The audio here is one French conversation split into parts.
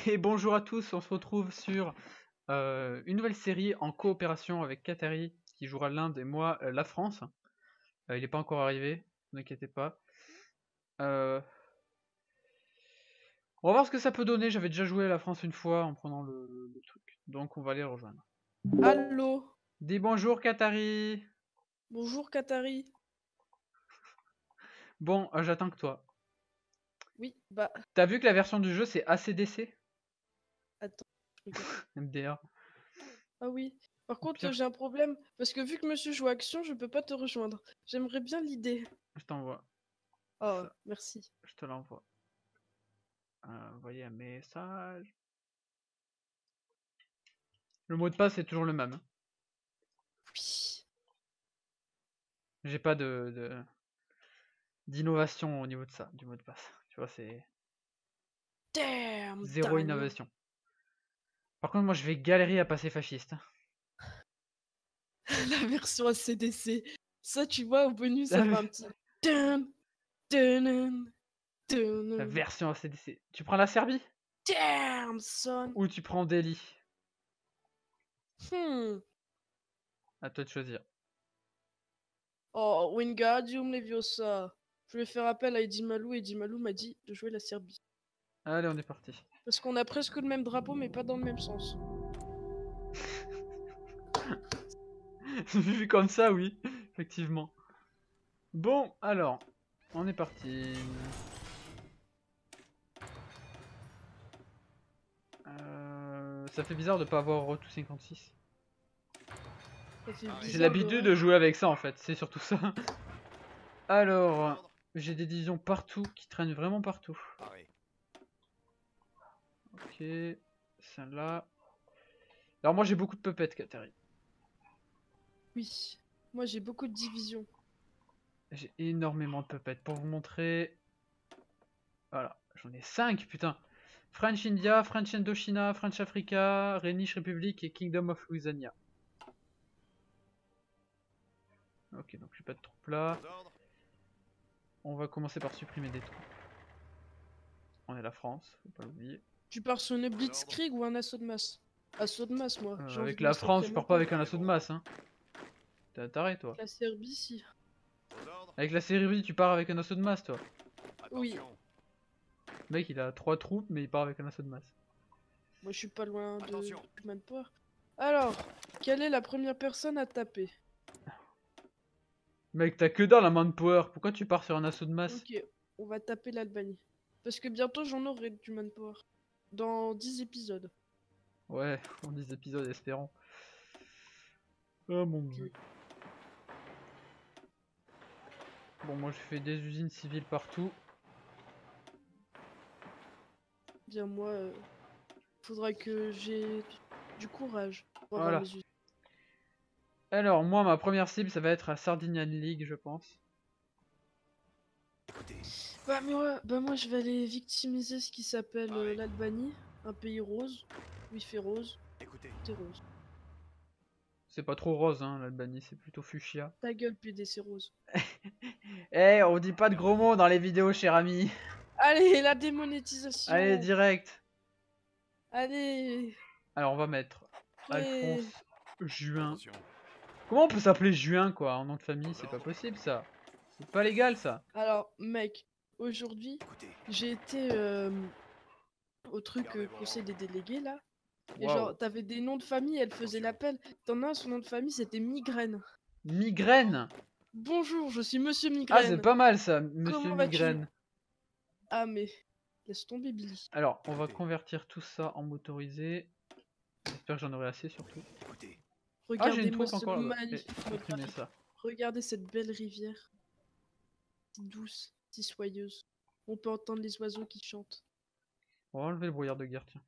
Et bonjour à tous, on se retrouve sur une nouvelle série en coopération avec Qatari qui jouera l'Inde et moi la France. Il n'est pas encore arrivé, ne vous inquiétez pas. On va voir ce que ça peut donner, j'avais déjà joué à la France une fois en prenant le truc, donc on va aller le rejoindre. Allô. Dis bonjour Qatari. Bonjour Qatari. Bon, j'attends que toi. Oui, bah, T'as vu que la version du jeu c'est ACDC? attends, je regarde. MDR. Ah oui. Par Au contre, pire, j'ai un problème, parce que vu que monsieur joue Action, je peux pas te rejoindre. J'aimerais bien l'idée. je t'envoie Oh, ça, merci. je te l'envoie. Envoyer un message. Le mot de passe est toujours le même. Oui. J'ai pas d'innovation au niveau de ça, du mot de passe. Tu vois, c'est Damn, zéro Daniel. innovation. Par contre, moi, je vais galérer à passer fasciste. La version ACDC. Ça, tu vois, au bonus, ça La, fait un petit... Dun, dun, la dun. version ACDC. Tu prends la Serbie Damn, son. ou tu prends Delhi? Hmm. À toi de choisir. Oh, Wingardium Leviosa. Je vais faire appel à Eddie Malou. Eddie Malou m'a dit de jouer la Serbie. Allez, on est parti. Parce qu'on a presque le même drapeau, mais pas dans le même sens. Vu comme ça, oui, effectivement. Bon, alors, on est parti. Ça fait bizarre de pas avoir Road to 56. Ça fait J'ai bizarre de l'habitude de jouer avec ça en fait, c'est surtout ça. Alors, j'ai des divisions partout qui traînent vraiment partout. Ok, celle-là. Alors moi j'ai beaucoup de puppets, Katari. Oui. Moi, j'ai beaucoup de divisions. J'ai énormément de puppets. Pour vous montrer... Voilà, j'en ai 5, putain. French India, French Indochina, French Africa, Rhenish Republic et Kingdom of Louisiana. Ok, donc j'ai pas de troupes là. On va commencer par supprimer des troupes. On est la France, faut pas l'oublier. Tu pars sur une blitzkrieg ou un assaut de masse? Assaut de masse, moi. J'ai envie Avec de la massacrer France, je mon pars pas peuple. avec un assaut de masse, hein. T'as taré, toi. La Serbie, si. Avec la Serbie, tu pars avec un assaut de masse, toi. Oui. Le mec, il a 3 troupes, mais il part avec un assaut de masse. Moi, je suis pas loin de Manpower. Alors, quelle est la première personne à taper? Mec, t'as que dalle la manpower. Pourquoi tu pars sur un assaut de masse? Ok, on va taper l'Albanie. Parce que bientôt, j'en aurai du Manpower. Dans 10 épisodes. Ouais, en 10 épisodes, espérons. Oh mon Ok. dieu. Bon, moi je fais des usines civiles partout. Bien, moi, faudra que j'ai du courage pour avoir Voilà. mes usines. Alors, moi, ma première cible, ça va être la Sardinian League, je pense. Bah moi, je vais aller victimiser ce qui s'appelle l'Albanie, un pays rose, où il fait rose, c'est rose. C'est pas trop rose, hein, l'Albanie, c'est plutôt fuchsia. Ta gueule, PD, c'est rose. Eh, on dit pas de gros mots dans les vidéos, cher ami. Allez, la Allez, démonétisation. direct. Allez, Alors, on va mettre prêt. Alphonse Juin. Comment on peut s'appeler Juin, quoi, en nom de famille? C'est pas possible, ça. C'est pas légal, ça. Alors, mec, aujourd'hui, j'ai été au truc conseil des délégués, là. Et Waouh. genre, t'avais des noms de famille, elle faisait l'appel. T'en as un, son nom de famille, c'était Migraine. Migraine. Bonjour, je suis Monsieur Ah, c'est Migraine. pas mal, ça, Monsieur Comment vas-tu? Migraine. Ah, mais laisse tomber, Billy. Alors, on va convertir tout ça en motorisé. J'espère que j'en aurai assez, surtout. Ah, j'ai une Regardez-moi troupe ce encore là-bas. Et magnifique mode supprimer graphique. ça. Regardez cette belle rivière, si douce, si soyeuse. On peut entendre les oiseaux qui chantent. On va enlever le brouillard de guerre, tiens.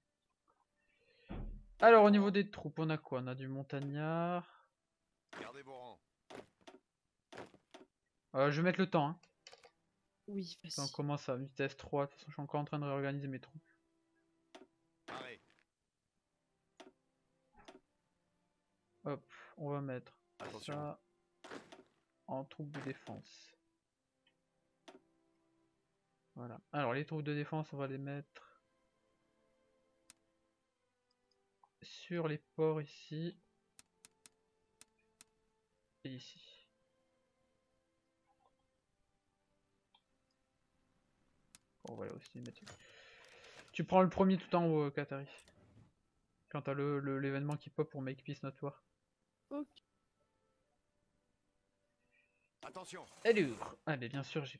Alors, au niveau des troupes, on a quoi? On a du montagnard. Je vais mettre le temps, hein. Oui, On vas-y. commence à vitesse 3. De toute façon, je suis encore en train de réorganiser mes troupes. Hop, on va mettre ça en troupes de défense. Voilà. Alors, les troupes de défense, on va les mettre sur les ports ici. Et ici. Bon, voilà aussi. Tu prends le premier tout en haut, Qatari. Quand t'as l'événement qui pop pour Make Peace Not War. Ok. Attention. Alors, ah mais bien sûr, j'ai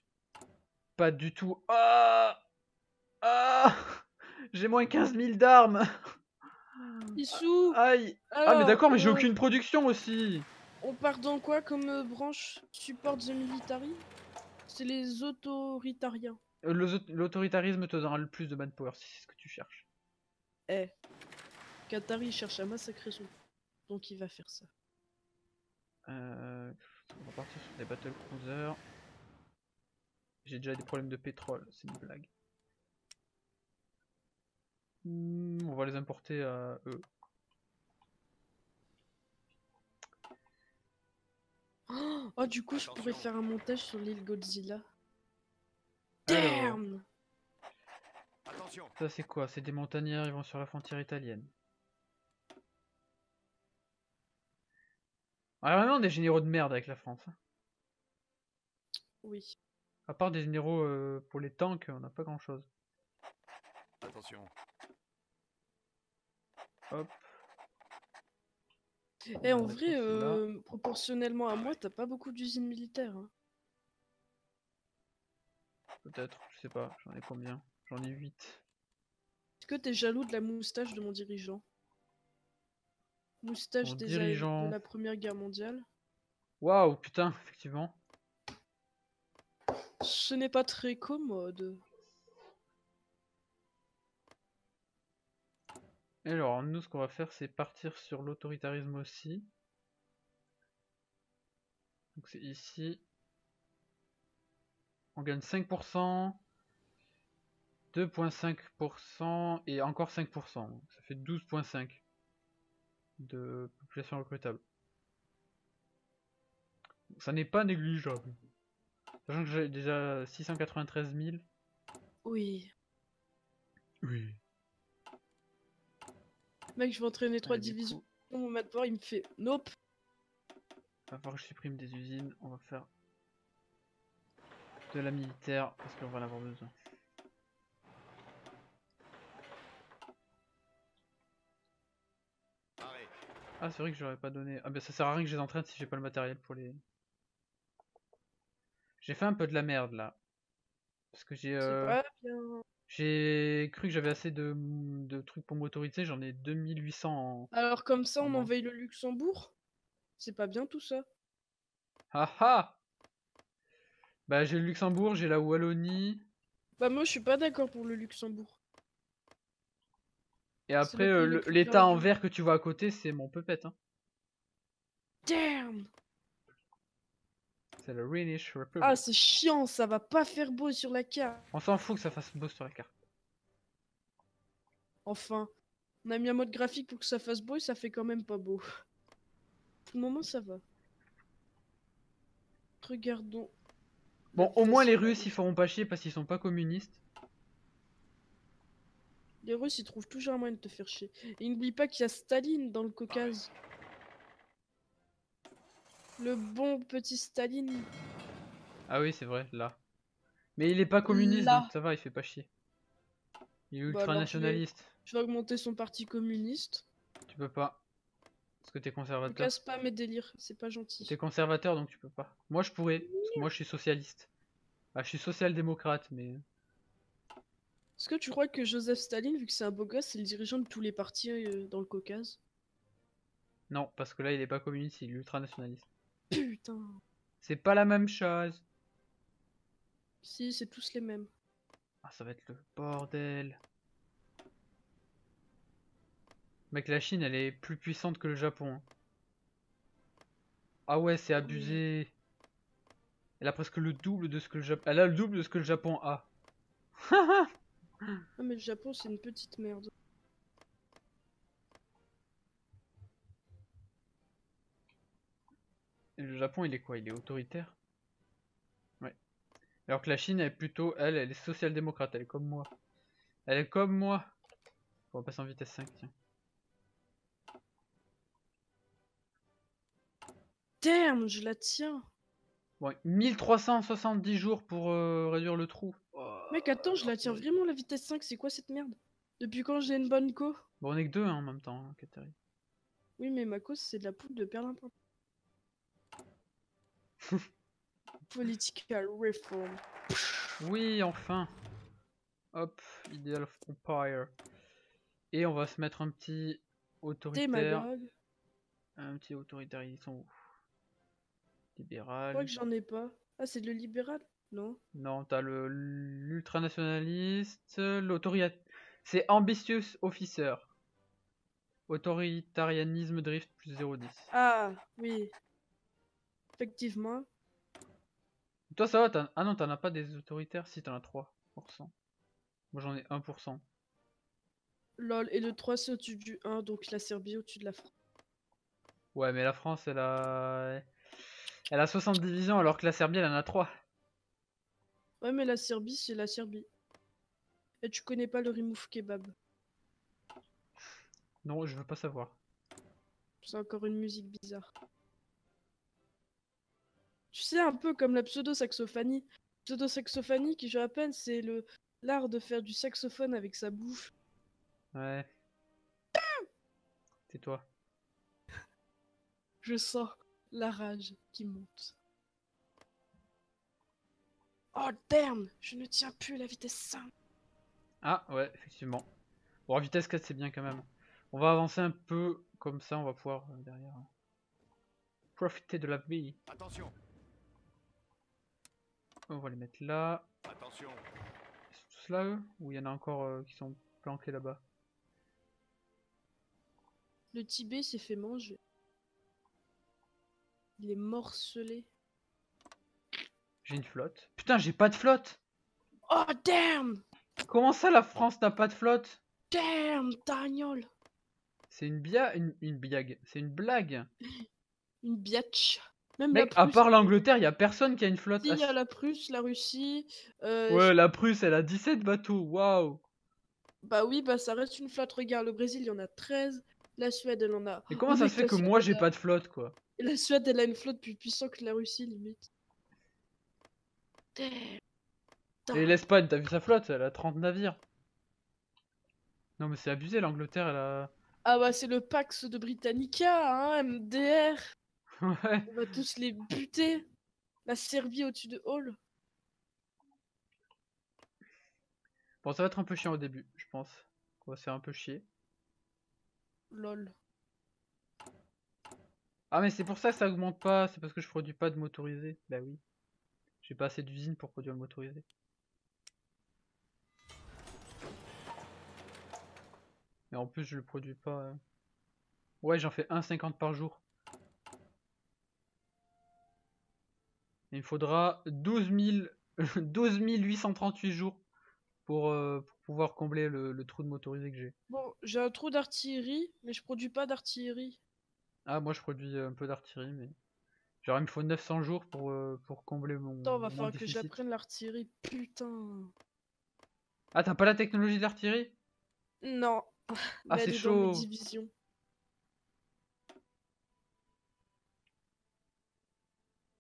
pas du tout... Ah, ah, j'ai moins 15 000 d'armes. Issou. Aïe. Ah mais Alors, d'accord, mais j'ai aucune production aussi. on part dans quoi comme branche support the military? C'est les autoritariens. L'autoritarisme te donnera le plus de manpower si c'est ce que tu cherches. Eh, Qatari cherche à massacrer son... Donc il va faire ça. On va partir sur des battle cruisers. J'ai déjà des problèmes de pétrole, c'est une blague. On va les importer à eux. Oh, du coup, je pourrais faire un montage sur l'île Godzilla. Alors, Damn! Attention. ça c'est quoi? C'est des montagnards, ils vont sur la frontière italienne. On a vraiment des généraux de merde avec la France. Hein. Oui. À part des généraux pour les tanks, on n'a pas grand chose. Attention. Hop. Eh, en vrai, proportionnellement à moi, t'as pas beaucoup d'usines militaires. Hein. Peut-être, je sais pas, j'en ai combien? J'en ai 8. Est-ce que t'es jaloux de la moustache de mon dirigeant? Moustache Mon de dirigeant. la Première Guerre mondiale. Waouh, putain, effectivement. Ce n'est pas très commode. Alors, nous, ce qu'on va faire, c'est partir sur l'autoritarisme aussi. Donc c'est ici. On gagne 5%, 2,5% et encore 5%. Donc ça fait 12,5 de population recrutable. Ça n'est pas négligeable. Sachant que j'ai déjà 693 000. Oui. Oui. Mec, je vais entraîner 3 Allez, du divisions. coup, Mon matport, il me fait nope. va falloir que je supprime des usines. On va faire de la militaire parce qu'on va en avoir besoin. Arrêt. Ah, c'est vrai que j'aurais pas donné. Ah, ben ça sert à rien que je les entraîne si j'ai pas le matériel pour les. J'ai fait un peu de la merde là. Parce que C'est pas bien. j'ai cru que j'avais assez de trucs pour m'autoriser. J'en ai 2800 en. Alors comme ça, on moins. envahit le Luxembourg? C'est pas bien tout ça? Ah ah. Bah, j'ai le Luxembourg, j'ai la Wallonie. Bah moi, je suis pas d'accord pour le Luxembourg. Et après, le pays le plus l'état en perdu. vert que tu vois à côté, c'est mon Puppet. Hein. Damn! C'est le Rhenish Republic. Ah, c'est chiant, ça va pas faire beau sur la carte. On s'en fout que ça fasse beau sur la carte. Enfin, on a mis un mode graphique pour que ça fasse beau et ça fait quand même pas beau. Pour le moment, ça va. Regardons. Bon, au moins les Russes ils feront pas chier parce qu'ils sont pas communistes. Les Russes, ils trouvent toujours un moyen de te faire chier. Et n'oublie pas qu'il y a Staline dans le Caucase. Le bon petit Staline. Ah oui, c'est vrai, là. Mais il est pas communiste Là. donc ça va, il fait pas chier. Il est Bah ultra alors, nationaliste. je vais augmenter son parti communiste. Tu peux pas. Parce que t'es Ne conservateur. casse pas mes délires, c'est pas gentil. T'es conservateur donc tu peux pas. Moi je pourrais, parce que moi je suis socialiste. Ah, je suis social-démocrate, mais. Est-ce que tu crois que Joseph Staline, vu que c'est un beau gosse, c'est le dirigeant de tous les partis dans le Caucase? Non, parce que là il est pas communiste, il est ultra nationaliste. Putain. C'est pas la même chose. Si, c'est tous les mêmes. Ah, ça va être le bordel. Mec, la Chine elle est plus puissante que le Japon. Hein. Ah ouais, c'est abusé. Elle a presque le double de ce que le Japon. Elle a le double de ce que le Japon a. Ah mais le Japon c'est une petite merde. Et le Japon il est quoi? Il est autoritaire? Ouais. Alors que la Chine elle est plutôt. Elle est social-démocrate, elle est comme moi. Elle est comme moi. On va passer en vitesse 5, tiens. damn, je la tiens. Bon, 1370 jours pour réduire le trou. Oh, Mec, attends, je la tiens vraiment la vitesse 5, c'est quoi cette merde? Depuis quand j'ai une bonne co? Bon, on est que deux hein, en même temps, hein, Katari. Oui, mais ma cause, c'est de la poudre de perlimpin. Political reform. Oui, enfin. Hop, Ideal of Empire. Et on va se mettre un petit autoritaire. Démagogue. Un petit autoritaire, ils sont où? Je Libéral. crois que j'en ai pas. Ah, c'est le libéral? Non. Non, t'as l'ultranationaliste, l'autoritaire. C'est Ambitious Officer. Autoritarianisme drift plus 0,10. Ah, oui. Effectivement. Toi ça va, ah non, t'en as pas des autoritaires? Si, t'en as 3%. Moi j'en ai 1%. Lol, et le 3 c'est au-dessus du 1, donc la Serbie au-dessus de la France. Ouais, mais la France, elle a 60 divisions alors que la Serbie, elle en a 3. Ouais, mais la Serbie, c'est la Serbie. Et tu connais pas le remove kebab. Non, je veux pas savoir. C'est encore une musique bizarre. Tu sais, un peu comme la pseudo-saxophanie. Pseudo-saxophanie, qui je rappelle, c'est l'art de faire du saxophone avec sa bouche. Ouais. Tais-toi. Je sens la rage qui monte. Oh damn, je ne tiens plus la vitesse 5. Ah, ouais, effectivement. Bon, vitesse 4, c'est bien quand même. On va avancer un peu comme ça, on va pouvoir derrière profiter de la vie. Attention. On va les mettre là. Attention. C'est tous là, eux? Ou il y en a encore qui sont planqués là-bas? Le Tibet s'est fait manger. Il est morcelé. J'ai une flotte. Putain, j'ai pas de flotte! Oh damn! Comment ça, la France n'a pas de flotte? Damn, tagnole! C'est une biag. C'est une blague. Une biatch. Même Mec, la à Prusse. part l'Angleterre, y a personne qui a une flotte. Si, il y a la Prusse, la Russie. Ouais, la Prusse, elle a 17 bateaux. Waouh! Bah oui, bah ça reste une flotte. Regarde, le Brésil, il y en a 13. La Suède, elle en a. Et comment Oh, ça mec, se fait la que Suède, moi elle j'ai a- pas de flotte, quoi? Et la Suède, elle a une flotte plus puissante que la Russie, limite. Damn. Et l'Espagne, t'as vu sa flotte? Elle a 30 navires. Non, mais c'est abusé, l'Angleterre, elle a. Ah bah c'est le Pax de Britannica, hein, MDR. Ouais. On va tous les buter. La Serbie au-dessus de Hall. Bon, ça va être un peu chiant au début, je pense. On va se faire un peu chier. Lol. Ah, mais c'est pour ça que ça augmente pas. C'est parce que je produis pas de motorisé. Bah oui. J'ai pas assez d'usines pour produire le motorisé. Et en plus, je le produis pas. Ouais, j'en fais 1,50 par jour. Il me faudra 12 838 jours pour pouvoir combler le trou de motorisé que j'ai. Bon, j'ai un trou d'artillerie, mais je produis pas d'artillerie. Ah, moi je produis un peu d'artillerie, mais. Genre, il me faut 900 jours pour combler Attends, va mon falloir que déficit. j'apprenne l'artillerie, putain. Ah, t'as pas la technologie d'artillerie? Non. Ah, Mais c'est elle est dans mes chaud! divisions.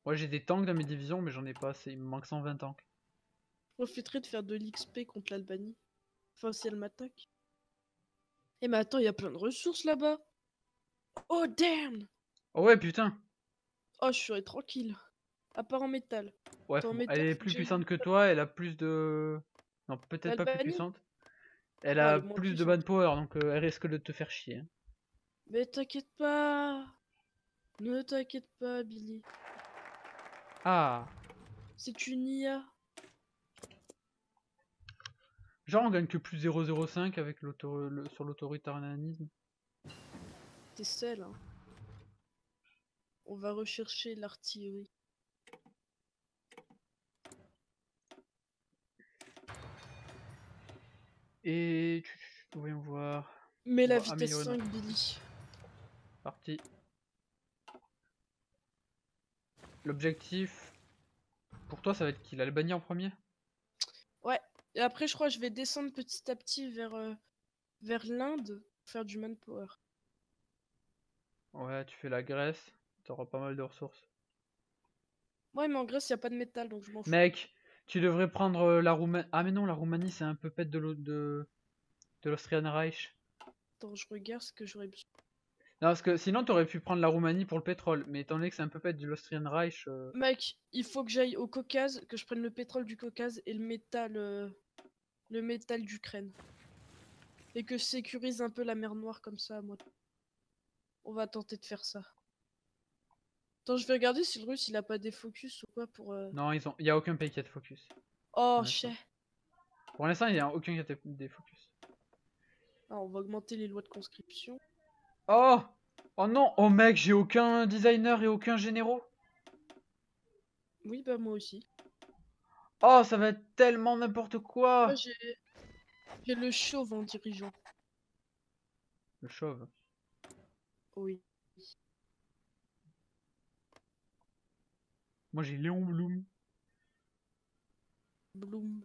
Moi j'ai des tanks dans mes divisions, mais j'en ai pas assez. Il me manque 120 tanks. Je profiterai de faire de l'XP contre l'Albanie. Enfin, si elle m'attaque. Eh mais attends, il y a plein de ressources là-bas. Oh damn! Oh ouais, putain! Oh, je serais tranquille. À part en métal. Ouais, Attends, en elle métal, est faut que plus j'aille puissante où? que toi, elle a plus de. Non, peut-être pas plus L'Albanie? puissante. Elle Non, elle a est moins plus de puissante. manpower, donc elle risque de te faire chier, hein. Mais t'inquiète pas. Ne t'inquiète pas, Billy. Ah! C'est une IA. Genre, on gagne que plus 0,05 avec sur l'autoritarianisme. T'es celle, hein. On va rechercher l'artillerie. Et. Voyons voir. Mais On la va vitesse améliorer 5, Billy. Parti. L'objectif. Pour toi, ça va être qui? L'Albanie en premier? Ouais. Et après, je crois que je vais descendre petit à petit vers l'Inde pour faire du manpower. Ouais, tu fais la Grèce. T'auras pas mal de ressources. Ouais, mais en Grèce, y a pas de métal, donc je m'en fous. Mec, tu devrais prendre la Roumanie. Ah mais non, la Roumanie c'est un peu pète de l'Austrian Reich. Attends, je regarde ce que j'aurais besoin. Non, parce que sinon t'aurais pu prendre la Roumanie pour le pétrole, mais étant donné que c'est un peu pète de l'Austrian Reich, Mec, il faut que j'aille au Caucase, que je prenne le pétrole du Caucase et le métal d'Ukraine. Et que je sécurise un peu la mer Noire comme ça, moi. On va tenter de faire ça. Attends, je vais regarder si le russe il a pas des focus ou quoi pour. non, il y a aucun pays qui a de focus. Oh, Ouais, chais. Pour l'instant, il y a aucun qui a des focus. Ah, on va augmenter les lois de conscription. Oh! Oh non! Oh mec, j'ai aucun designer et aucun généraux. Oui, bah moi aussi. Oh, ça va être tellement n'importe Moi, quoi! j'ai le chauve en dirigeant. Le chauve. Oui. Moi j'ai Léon Blum. Bloom.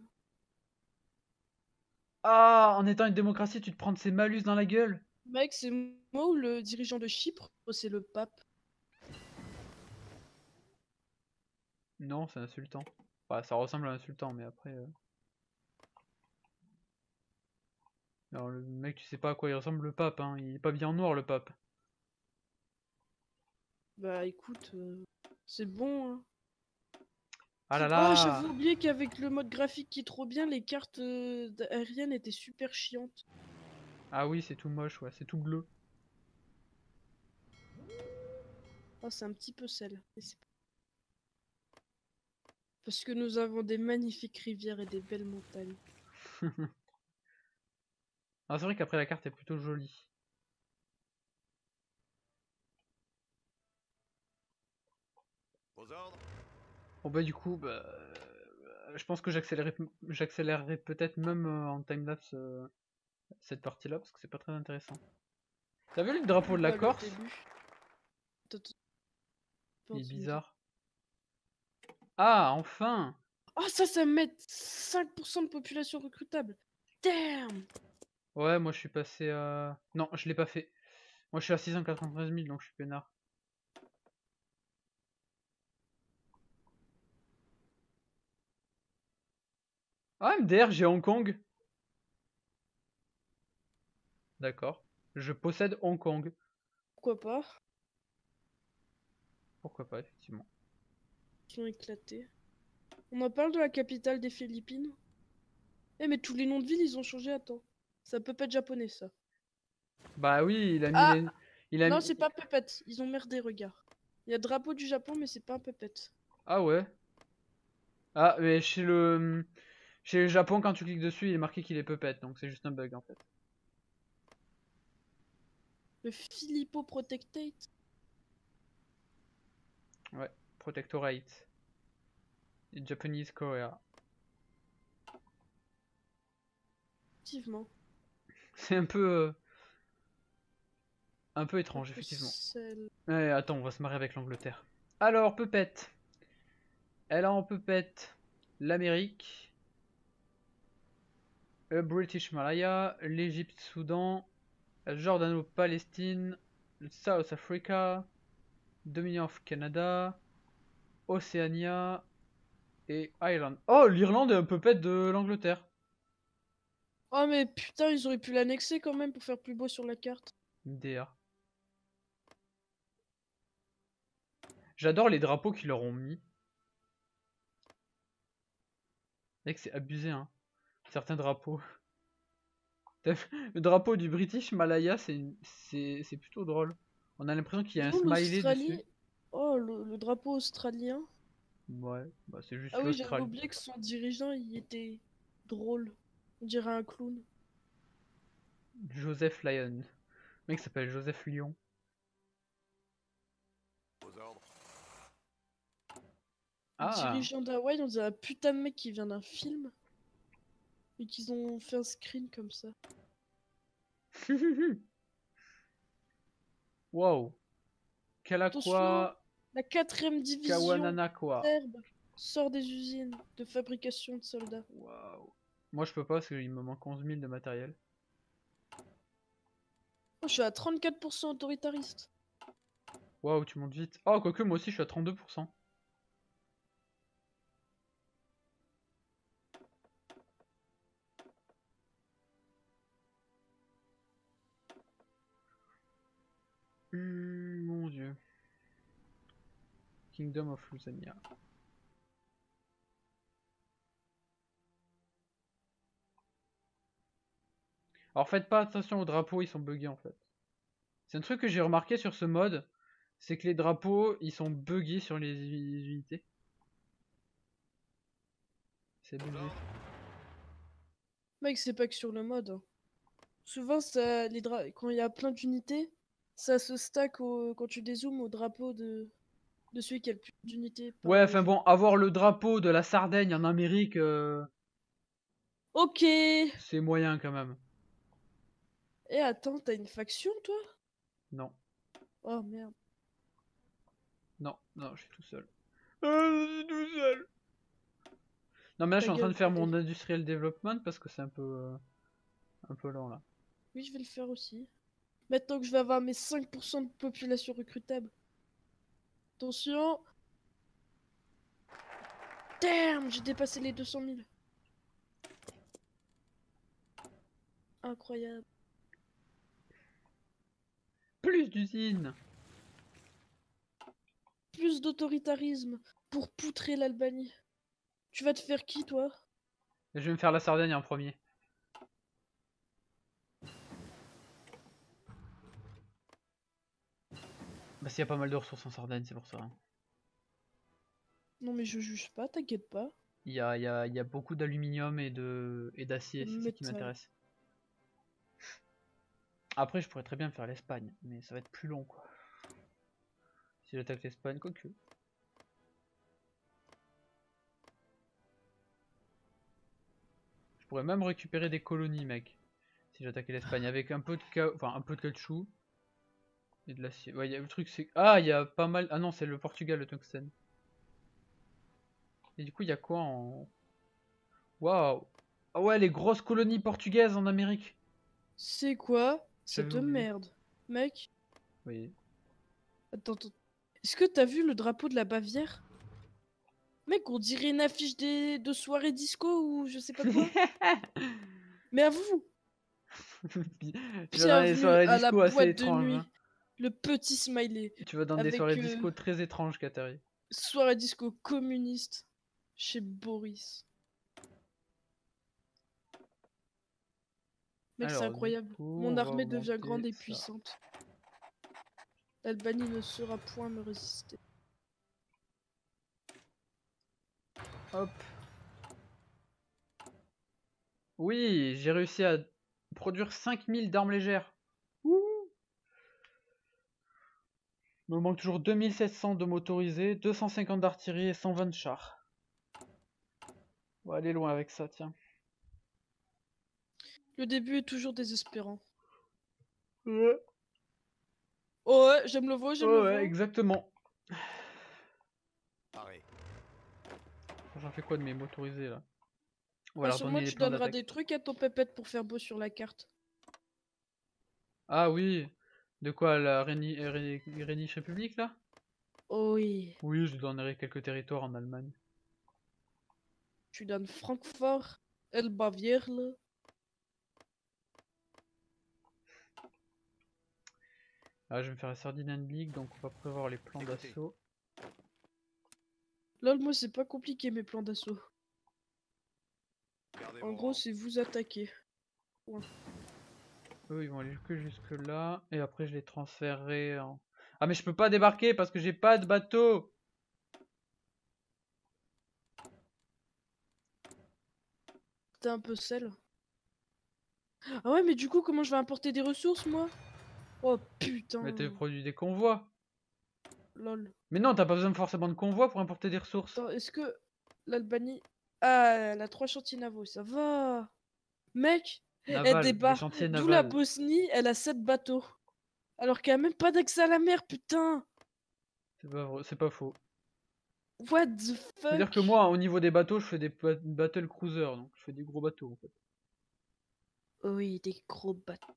Ah, en étant une démocratie, tu te prends de ces malus dans la gueule? Mec, c'est moi ou le dirigeant de Chypre? C'est le pape. Non, c'est insultant. Bah, ça ressemble à insultant, mais après. Alors, le mec, tu sais pas à quoi il ressemble le pape, hein. Il est pas bien en noir, le pape. Bah écoute, c'est bon, hein. Ah là Oh, là! j'avais oublié qu'avec le mode graphique qui est trop bien, les cartes aériennes étaient super chiantes. Ah oui, c'est tout moche, ouais, c'est tout bleu. Oh, c'est un petit peu sale. Mais c'est pas- Parce que nous avons des magnifiques rivières et des belles montagnes. Ah, c'est vrai qu'après la carte est plutôt jolie. Aux ordres. Bon bah du coup, bah, je pense que j'accélérerai peut-être même en timelapse cette partie-là, parce que c'est pas très intéressant. T'as vu le drapeau de la Bah, le Corse? début. Attends, Il est tu me dis. bizarre. Ah, enfin! Oh, ça me met 5% de population recrutable. Damn! Ouais, moi je suis passé à... Non, je l'ai pas fait. Moi je suis à 693 000, donc je suis peinard. Ah, MDR, j'ai Hong Kong. D'accord. Je possède Hong Kong. Pourquoi pas? Pourquoi pas, effectivement. Ils sont éclatés. On en parle de la capitale des Philippines? Eh, mais tous les noms de villes, ils ont changé, attends. Ça peut pas être japonais, ça. Bah oui, il a mis Ah! les... Il a Non, mis... c'est pas Puppet. Ils ont merdé, regarde. Il y a drapeau du Japon, mais c'est pas un Puppet. Ah ouais. Ah, mais chez le Japon, quand tu cliques dessus, il est marqué qu'il est puppet, donc c'est juste un bug en fait. Le Filippo Protectate. Ouais, Protectorate. Et Japanese Korea. Effectivement. C'est un peu étrange, effectivement. Celle- Ouais, attends, on va se marrer avec l'Angleterre. Alors, puppet. Elle a en puppet l'Amérique, le British Malaya, l'Égypte, Soudan, la Jordano-Palestine, le South Africa, Dominion of Canada, Océania et Ireland. Oh, l'Irlande est un puppet de l'Angleterre. Oh, mais putain, ils auraient pu l'annexer quand même pour faire plus beau sur la carte. DA. J'adore les drapeaux qu'ils leur ont mis. Mec, c'est abusé, hein. Certains drapeaux. Le drapeau du British Malaya, c'est plutôt drôle. On a l'impression qu'il y a un Sinon, smiley dessus. l'Australie. Oh, le drapeau australien. Ouais, bah c'est juste Ah oui, j'avais l'Australie. oublié que son dirigeant, il était drôle. On dirait un clown. Joseph Lyon. Le mec s'appelle Joseph Lyon. Aux ordres. Le Ah. dirigeant d'Hawaï, on dirait un putain de mec qui vient d'un film. Et qu'ils ont fait un screen comme ça. Wow. Attention, Kalakwa la 4ème division Kawananakwa. serbe sort des usines de fabrication de soldats. Waouh. Moi je peux pas parce qu'il me manque 11 000 de matériel. Oh, je suis à 34% autoritariste. Waouh, tu montes vite. Oh, quoique moi aussi je suis à 32%. Mon dieu. Kingdom of Lusania. Alors faites pas attention aux drapeaux, ils sont buggés en fait. C'est un truc que j'ai remarqué sur ce mode, c'est que les drapeaux, ils sont buggés sur les unités. C'est bugué. Mec, c'est pas que sur le mode, hein. Souvent, ça, quand il y a plein d'unités, ça se stack quand tu dézoomes au drapeau de celui qui a le plus d'unités par Ouais, enfin région. bon, avoir le drapeau de la Sardaigne en Amérique, Ok! c'est moyen quand même. Et attends, t'as une faction, toi? Non, Oh merde. non, non, je suis tout seul. Je suis tout seul. Non mais là je Ta suis en train gueule, de faire Freddy. mon industrial development parce que c'est un peu lent là. Oui, je vais le faire aussi. Maintenant que je vais avoir mes 5% de population recrutable. Attention! Damn! J'ai dépassé les 200 000. Incroyable. Plus d'usines. Plus d'autoritarisme pour poutrer l'Albanie. Tu vas te faire qui, toi? Je vais me faire la Sardaigne en premier. Bah s'il y a pas mal de ressources en Sardaigne, c'est pour ça. Hein. Non, mais je juge pas, t'inquiète pas. Il y a beaucoup d'aluminium et d'acier, c'est ça qui Métal. m'intéresse. Après je pourrais très bien faire l'Espagne, mais ça va être plus long quoi. Si j'attaque l'Espagne, quoique. Je pourrais même récupérer des colonies, mec. Si j'attaquais l'Espagne avec un peu un peu de caoutchouc et de l'acier. Ouais, le truc c'est ah, il y a pas mal. Ah non, c'est le Portugal le tungstène. Et du coup, il y a quoi en waouh. Ah ouais, les grosses colonies portugaises en Amérique. C'est quoi J'avais cette oublié. merde? Mec, Oui. attends. Est-ce que t'as vu le drapeau de la Bavière? Mec, on dirait une affiche de soirée disco ou je sais pas quoi. Mais avoue, Tu vas dans des bienvenue soirées à la disco assez boîte de étranges. Hein. nuit. Le petit smiley. Tu vas dans des Avec soirées disco très étranges, Katari. soirée disco communiste chez Boris. Mec, c'est Alors, du incroyable. coup, Mon on va armée devient augmenter grande et ça. puissante. L'Albanie ne saura point me résister. Hop. Oui, j'ai réussi à produire 5000 d'armes légères. Ouh. Il me manque toujours 2700 de motorisés, 250 d'artillerie et 120 de chars. On va aller loin avec ça, tiens. Le début est toujours désespérant. Ouais, Oh ouais, j'aime le veau, j'aime le ouais, veau. exactement. Paré. J'en fais quoi de mes motorisés là? On va leur Sûrement donner des tu plans donneras d'attaque. des trucs à ton pépette pour faire beau sur la carte. Ah oui, de quoi la Rhéniche République là? Oh oui, Oui, je donnerai quelques territoires en Allemagne. tu donnes Francfort, Elbavierle. Ah, je vais me faire la Sardinian League, donc on va prévoir les plans Écoutez. d'assaut. Lol, moi c'est pas compliqué mes plans d'assaut. Gardez En vos gros, rangs. c'est vous attaquer. Eux, ils vont aller que jusque là, et après je les transférerai en... Ah mais je peux pas débarquer parce que j'ai pas de bateau. T'es un peu sel. Ah ouais, mais du coup, comment je vais importer des ressources moi? Oh putain. Mais t'as produit des convois. Lol. Mais non, t'as pas besoin forcément de convois pour importer des ressources. Attends, est-ce que l'Albanie... Ah, elle a 3 chantiers navaux, ça va. Mec, elle Naval, des débarque. chantiers D'où la navals. Bosnie, elle a 7 bateaux. Alors qu'elle a même pas d'accès à la mer, putain. C'est pas vrai, c'est pas faux. What the C'est-à-dire que fuck? moi, au niveau des bateaux, je fais des battle cruisers, donc je fais des gros bateaux en fait. Oui, des gros bateaux.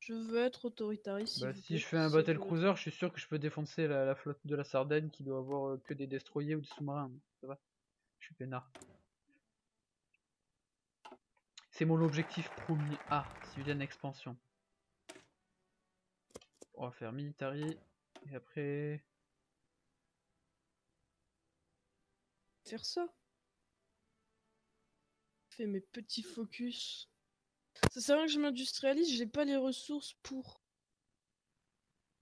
Je veux être autoritariste. s'il Bah, vous si plaît, je fais un si battle vous le- cruiser, je suis sûr que je peux défoncer la flotte de la Sardaigne qui doit avoir que des destroyers ou des sous-marins. Ça va, je suis peinard. C'est mon objectif premier. Ah, civilian expansion. On va faire military. Et après. Faire ça. Fais mes petits focus. Ça sert à rien que je m'industrialise, j'ai pas les ressources pour.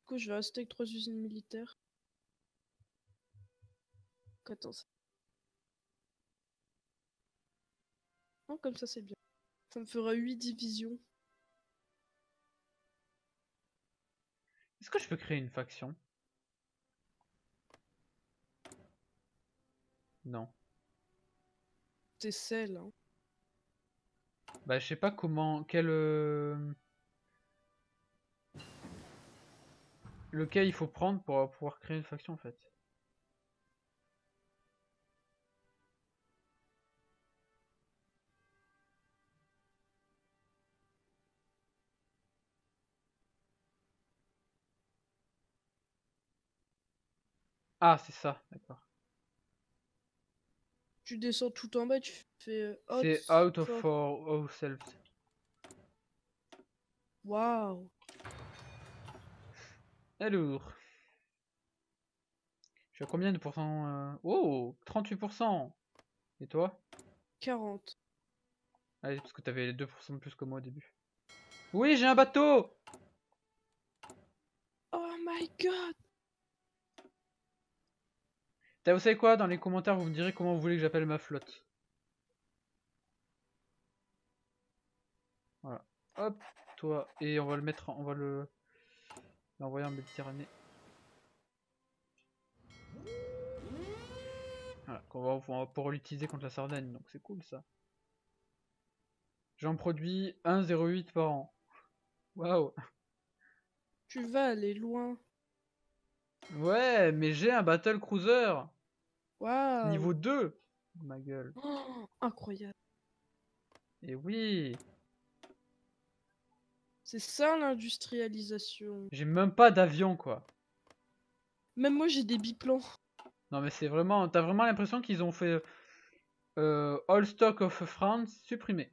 Du coup, je vais rester avec 3 usines militaires. Attends. Non, comme ça, c'est bien. Ça me fera 8 divisions. Est-ce que je peux créer une faction? Non. C'est celle, hein. Bah, je sais pas comment. Lequel il faut prendre pour pouvoir créer une faction en fait. Ah, c'est ça, d'accord. Tu descends tout en bas, tu fais C'est out out of for- ourselves. Waouh. Alors. Je suis à combien de pourcents Oh, 38%. Et toi? 40. Allez, parce que t'avais les 2% de plus que moi au début. Oui, j'ai un bateau! Oh my god. Vous savez quoi? Dans les commentaires, vous me direz comment vous voulez que j'appelle ma flotte. Voilà. Hop, toi. Et on va le mettre, on va l'envoyer en Méditerranée. Voilà, on va pouvoir l'utiliser contre la Sardaigne, donc c'est cool ça. J'en produis 1,08 par an. Waouh! Tu vas aller loin. Ouais, mais j'ai un battle cruiser Waouh. niveau 2. Ma gueule. Oh, incroyable. Et oui, C'est ça l'industrialisation. j'ai même pas d'avion quoi. Même moi j'ai des biplans. Non mais c'est vraiment, t'as vraiment l'impression qu'ils ont fait All Stock of France supprimé.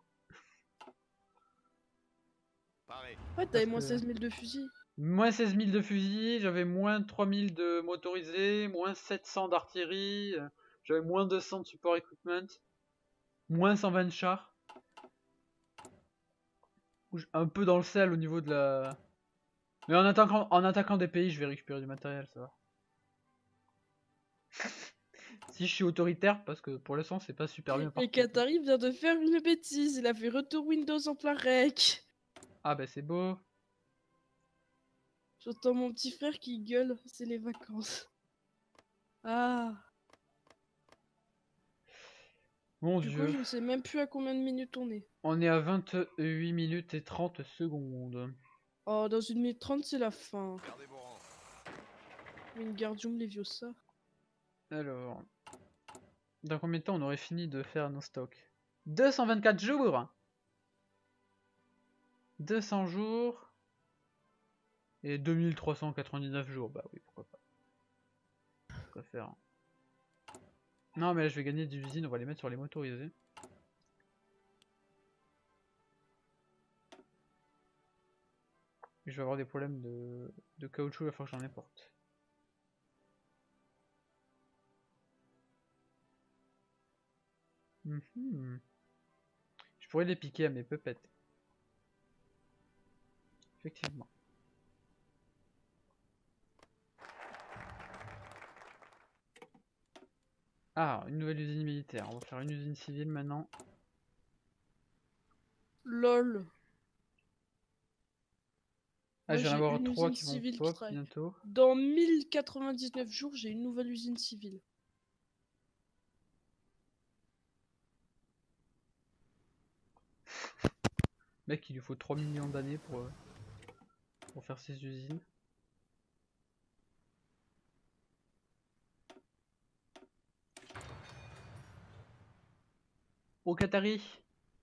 Paré. Ouais, t'avais Parce moins que 16 000 de fusils. moins 16 000 de fusils, j'avais moins 3000 de motorisés, moins 700 d'artillerie, j'avais moins 200 de support equipment, moins 120 de chars. Un peu dans le sel au niveau de la... Mais en attaquant des pays, je vais récupérer du matériel, ça va. Si je suis autoritaire, parce que pour l'instant c'est pas super bien Et parti. Qatari vient de faire une bêtise. Il a fait retour Windows en plein rec. Ah bah c'est beau. J'entends mon petit frère qui gueule. C'est les vacances. Ah. Mon Du coup, dieu. je ne sais même plus à combien de minutes on est. On est à 28 minutes et 30 secondes. Oh, dans 1 minute 30, c'est la fin. Gardez vos rangs. Wingardium Leviosa. Alors, dans combien de temps on aurait fini de faire nos stocks? 224 jours. 200 jours. Et 2399 jours. Bah oui, pourquoi pas. Pourquoi faire? Non, mais là je vais gagner des usines, on va les mettre sur les motorisés. Et je vais avoir des problèmes de caoutchouc, il va falloir que j'en importe. Mhm. Je pourrais les piquer à mes puppets. Effectivement. Ah, une nouvelle usine militaire. On va faire une usine civile maintenant. LOL. Ah, Moi, je viens d'en j'ai avoir une 3 usine qui vont civile qui pop travaille. bientôt. Dans 1099 jours, j'ai une nouvelle usine civile. Mec, il lui faut 3 millions d'années pour faire ses usines. Au Qatari,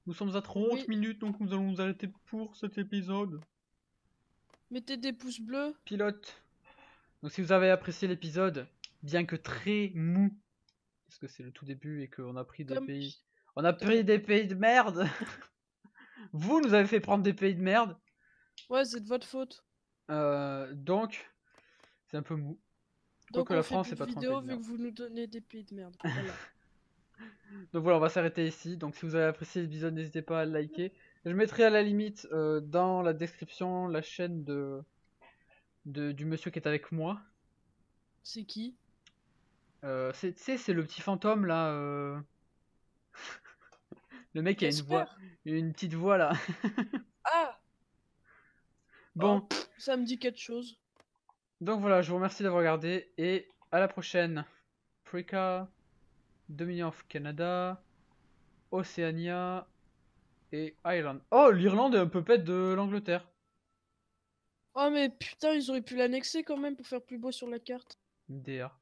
nous sommes à 30 Oui. minutes, donc nous allons nous arrêter pour cet épisode. Mettez des pouces bleus. Pilote. Donc si vous avez apprécié l'épisode, bien que très mou, parce que c'est le tout début et qu'on a pris des Comme- pays... On a pris des pays de merde. Vous nous avez fait prendre des pays de merde. Ouais, c'est de votre faute. Donc, c'est un peu mou. Donc Quoique on la fait France, plus c'est de pas trop un pays vidéos de vu merde. que vous nous donnez des pays de merde. Voilà. Donc voilà, on va s'arrêter ici. Donc si vous avez apprécié l'épisode, n'hésitez pas à le liker. Je mettrai à la limite dans la description la chaîne du monsieur qui est avec moi. C'est qui? Tu sais, c'est le petit fantôme là. Le mec qui a Casper? une petite voix là. Ah! Bon, Oh, ça me dit quelque chose. donc voilà, je vous remercie d'avoir regardé et à la prochaine. Africa, Dominion of Canada, Océania et Ireland. Oh, l'Irlande est un peu pète de l'Angleterre. Oh mais putain, ils auraient pu l'annexer quand même pour faire plus beau sur la carte. DA.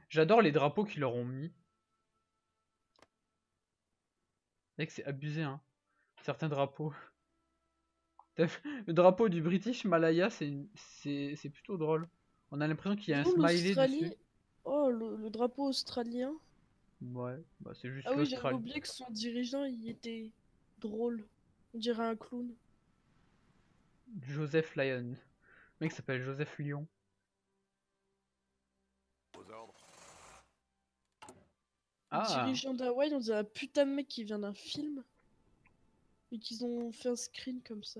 J'adore les drapeaux qu'ils leur ont mis. Mec, c'est abusé, hein. Certains drapeaux. Le drapeau du British Malaya, c'est plutôt drôle. On a l'impression qu'il y a un Non, smiley l'Australie. dessus. Oh, le drapeau australien. Ouais, bah c'est juste Ah oui, j'avais l'Australie. oublié que son dirigeant, il était drôle. On dirait un clown. Joseph Lyon. Le mec s'appelle Joseph Lyon. Aux ordres. Le Ah, dirigeant d'Hawaï, on dirait un putain de mec qui vient d'un film. Et qu'ils ont fait un screen comme ça.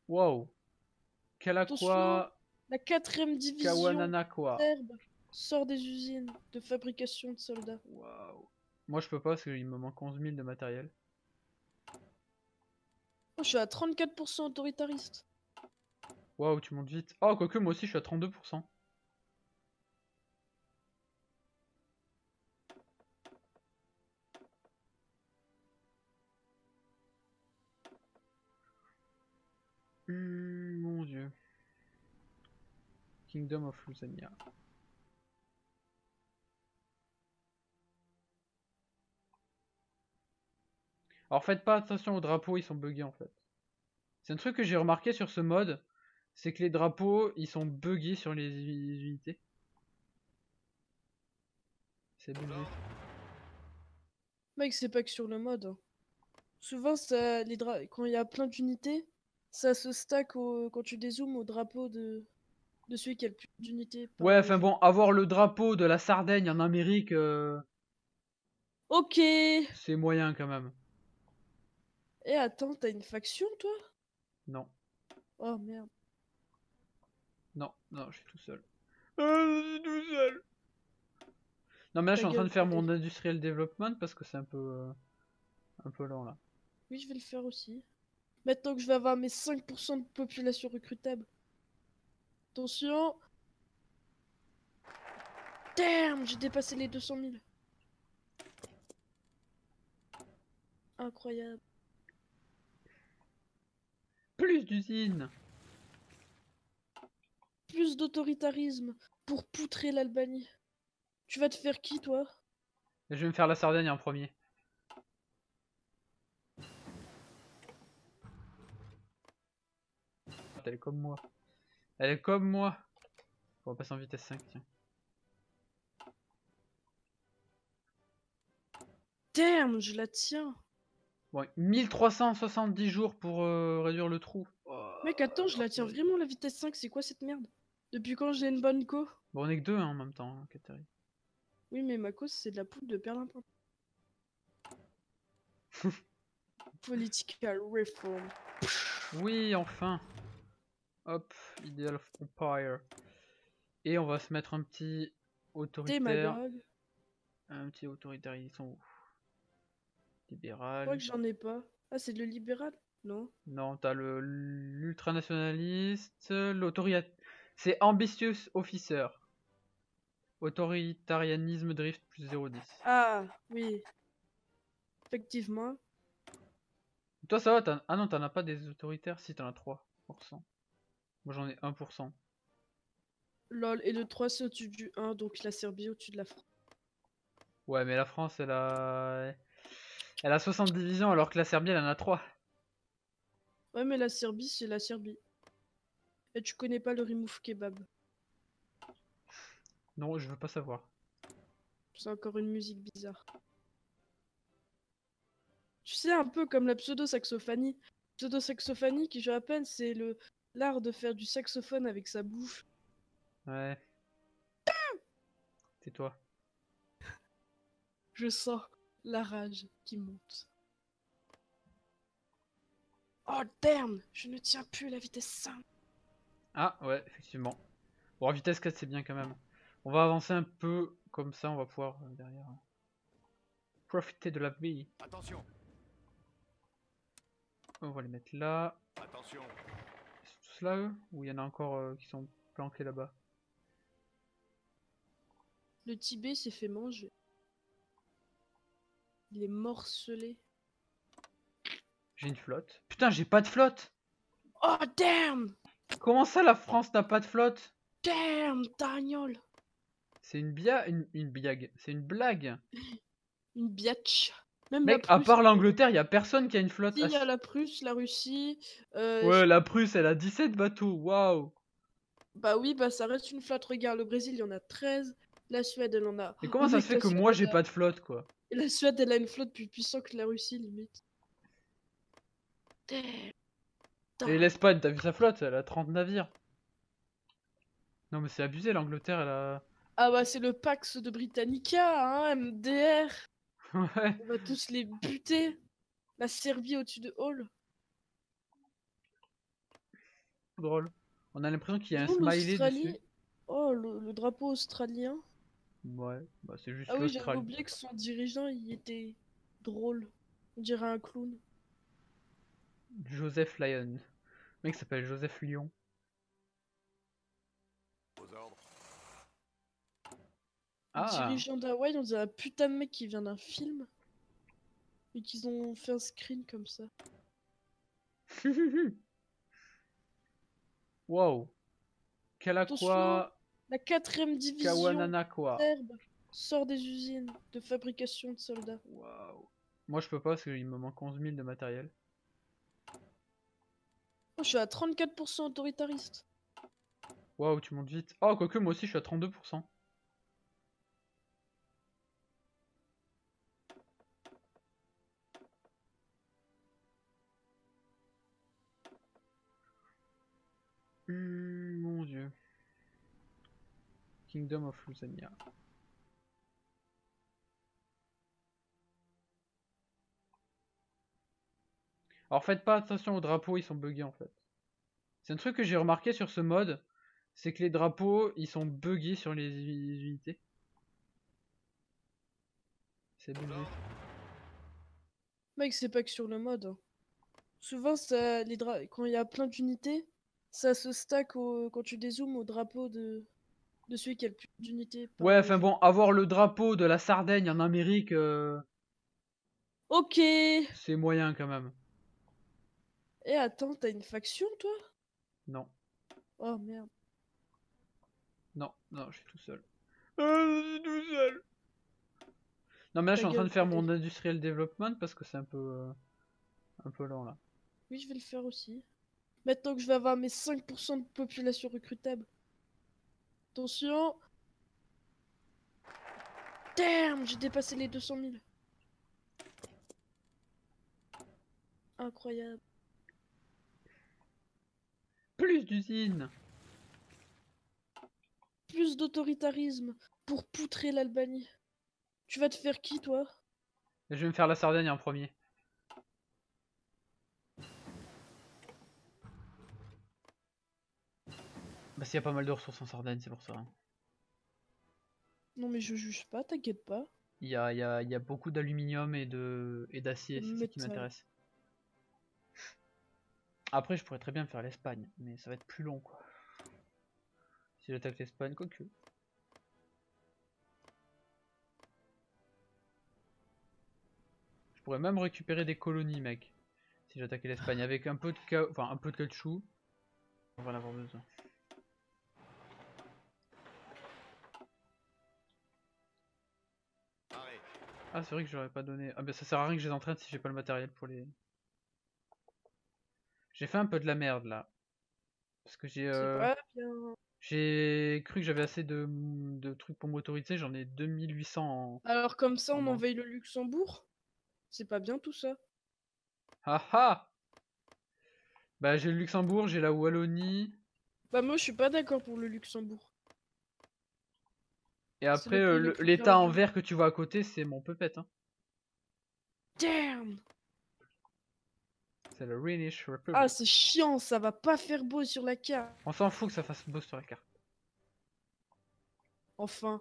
wow. Attention, Kalakwa la 4ème division Kawananakwa. serbe sort des usines de fabrication de soldats. Waouh. Moi je peux pas parce qu'il me manque 11 000 de matériel. Oh, je suis à 34% autoritariste. Waouh, tu montes vite. Oh, quoique moi aussi je suis à 32%. Mon dieu. Kingdom of Lusania. Alors faites pas attention aux drapeaux, ils sont buggés en fait. C'est un truc que j'ai remarqué sur ce mode, c'est que les drapeaux, ils sont buggés sur les unités. C'est abusé. Mec, c'est pas que sur le mode, hein. Souvent, ça, quand il y a plein d'unités, ça se stack quand tu dézoomes au drapeau de celui qui a le plus d'unités par Ouais, enfin région. bon, avoir le drapeau de la Sardaigne en Amérique, Ok! c'est moyen quand même. Eh, attends, t'as une faction, toi? Non, Oh merde. non, non, je suis tout seul. Je suis tout seul. Non, mais là, je suis en train de faire mon industrial development parce que c'est un peu lent là. Oui, je vais le faire aussi. Maintenant que je vais avoir mes 5% de population recrutable. Attention! Damn! J'ai dépassé les 200 000. Incroyable. Plus d'usines. Plus d'autoritarisme pour poutrer l'Albanie. Tu vas te faire qui, toi? Je vais me faire la Sardaigne en premier. Elle est comme moi. Elle est comme moi. On va passer en vitesse 5, tiens. Damn, je la tiens. Bon, 1370 jours pour réduire le trou. Oh. Mec, attends, je la tiens vraiment la vitesse 5, c'est quoi cette merde? Depuis quand j'ai une bonne co? Bon, on est que deux hein, en même temps, hein, Katari. Oui, mais ma cause, c'est de la poudre de perlimpin. Political reform. Oui, enfin. Hop, Ideal of Empire. Et on va se mettre un petit autoritaire. Démagogue. Un petit autoritaire, ils sont où? Je Libéral. crois que j'en ai pas. Ah, c'est le libéral? Non. Non, t'as l'ultranationaliste, l'autoritaire. C'est Ambitious Officer. Autoritarianisme drift plus 0,10. Ah, oui. Effectivement. Toi ça va, ah non, t'en as pas des autoritaires? Si, t'en as 3%. Moi j'en ai 1%. Lol, et le 3 c'est au-dessus du 1, donc la Serbie au-dessus de la France. Ouais, mais la France, elle a Elle a 60 divisions alors que la Serbie elle en a 3. Ouais, mais la Serbie, c'est la Serbie. Et tu connais pas le remove kebab. Non, je veux pas savoir. C'est encore une musique bizarre. Tu sais, un peu comme la pseudo-saxophanie. Pseudo-saxophanie, qui je rappelle, c'est l'art de faire du saxophone avec sa bouche. Ouais. C'est toi. Je sens la rage qui monte. Oh damn! Je ne tiens plus la vitesse 5. Ah ouais, effectivement. Bon, vitesse 4 c'est bien quand même. On va avancer un peu comme ça, on va pouvoir derrière profiter de la vie. Attention, On va les mettre là. attention. C'est tous là eux? Ou il y en a encore qui sont planqués là-bas? Le Tibet s'est fait manger. Il est morcelé. J'ai une flotte. Putain, j'ai pas de flotte! Oh damn! Comment ça la France n'a pas de flotte? Damn, tagnole! C'est une biag. C'est une blague. Une biatch. Même Mec, la à Prusse. part l'Angleterre, y a personne qui a une flotte. Si, il y a la Prusse, la Russie. Ouais, la Prusse, elle a 17 bateaux. Waouh! Bah oui, bah ça reste une flotte. Regarde, le Brésil, il y en a 13. La Suède, elle en a. Et comment Oh, ça mec, se fait la que Suède, moi elle j'ai a- pas de flotte quoi? Et la Suède, elle a une flotte plus puissante que la Russie, limite. Damn. Et l'Espagne, t'as vu sa flotte? Elle a 30 navires. Non mais c'est abusé, l'Angleterre elle a... Ah bah c'est le Pax de Britannica, hein, MDR. Ouais, On va tous les buter. La Serbie au-dessus de Hall. drôle. On a l'impression qu'il y a un Non, smiley l'Australie. dessus. Oh, le drapeau australien. Ouais, bah c'est juste Ah oui, j'avais l'Australie. oublié que son dirigeant, il était drôle. On dirait un clown. Joseph Lyon. Le mec s'appelle Joseph Lyon. Aux ordres. Le Ah! dirigeant d'Hawaï, on dirait un putain de mec qui vient d'un film. Et qu'ils ont fait un screen comme ça. Wow! Attention, Kalakwa la 4ème division Kawananakwa. serbe sort des usines de fabrication de soldats. Waouh! Moi je peux pas parce qu'il me manque 11 000 de matériel. Oh, je suis à 34% autoritariste. Waouh, tu montes vite. Oh, quoique moi aussi je suis à 32%. Mon dieu. Kingdom of Lusania. Alors faites pas attention aux drapeaux, ils sont buggés en fait. C'est un truc que j'ai remarqué sur ce mode, c'est que les drapeaux, ils sont buggés sur les unités. C'est abusé. Mec, c'est pas que sur le mode, hein. Souvent, ça, quand il y a plein d'unités, ça se stack quand tu dézoomes au drapeau de celui qui a le plus d'unités par Ouais, enfin région. bon, avoir le drapeau de la Sardaigne en Amérique, Ok! c'est moyen quand même. Eh, attends, t'as une faction, toi? Non, Oh merde. non, non, je suis tout seul. Je suis tout seul. Non mais là je suis Ta en train gueule, de faire Pété. mon industrial development parce que c'est un peu lent là. Oui, je vais le faire aussi. Maintenant que je vais avoir mes 5% de population recrutable. Attention! Damn! J'ai dépassé les 200 000. Incroyable. Plus d'usines. Plus d'autoritarisme pour poutrer l'Albanie. Tu vas te faire qui, toi? Je vais me faire la Sardaigne en premier. Parce qu'il y a pas mal de ressources en Sardaigne, c'est pour ça. Hein. Non, mais je juge pas, t'inquiète pas. Il y a beaucoup d'aluminium et d'acier, c'est ça qui Métal. m'intéresse. Après, je pourrais très bien me faire l'Espagne, mais ça va être plus long quoi. Si j'attaque l'Espagne, quoique. Je pourrais même récupérer des colonies, mec. Si j'attaquais l'Espagne avec un peu de un peu de caoutchouc, on va en avoir besoin. Arrêt. Ah, c'est vrai que j'aurais pas donné. Ah, bah ça sert à rien que je les entraîne si j'ai pas le matériel pour les. J'ai fait un peu de la merde là. Parce que C'est pas bien. j'ai cru que j'avais assez de trucs pour m'autoriser. J'en ai 2800 Alors comme ça, en on moins. envahit le Luxembourg? C'est pas bien tout ça? Ah ah! Bah, j'ai le Luxembourg, j'ai la Wallonie. Bah moi, je suis pas d'accord pour le Luxembourg. Et C'est après, le pays le plus l'état en perdu. vert que tu vois à côté, c'est mon Puppet. Hein. Damn! C'est le Rhenish Ah, Republic. c'est chiant, ça va pas faire beau sur la carte. On s'en fout que ça fasse beau sur la carte. Enfin,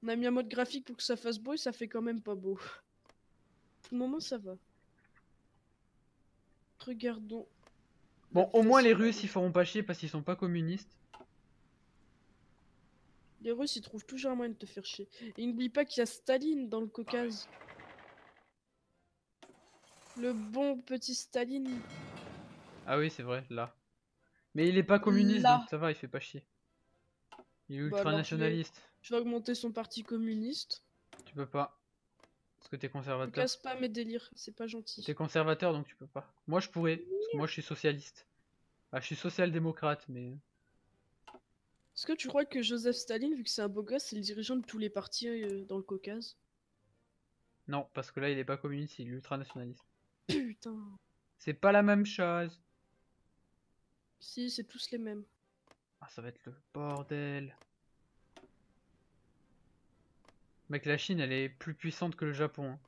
on a mis un mode graphique pour que ça fasse beau et ça fait quand même pas beau. Pour le moment, ça va. Regardons. la Bon, au moins vitesse les sur la Russes, ils gauche. feront pas chier parce qu'ils sont pas communistes. Les Russes, ils trouvent toujours un moyen de te faire chier. Et n'oublie pas qu'il y a Staline dans le Caucase. Le bon petit Staline. Ah oui, c'est vrai, là. Mais il est pas communiste, donc Là. ça va, il fait pas chier. Il est Bah alors, ultranationaliste. je vais augmenter son parti communiste. Tu peux pas. Parce que t'es Ne conservateur. casse pas mes délires, c'est pas T'es gentil. conservateur, donc tu peux pas. Moi, je pourrais. Parce que moi, je suis socialiste. Ah, je suis social-démocrate, mais. Est-ce que tu crois que Joseph Staline, vu que c'est un beau gosse, c'est le dirigeant de tous les partis dans le Caucase? Non, parce que là, il est pas communiste, il est ultranationaliste. Putain. C'est pas la même chose. Si, c'est tous les mêmes. Ah, ça va être le bordel. Mec, la Chine, elle est plus puissante que le Japon. Hein.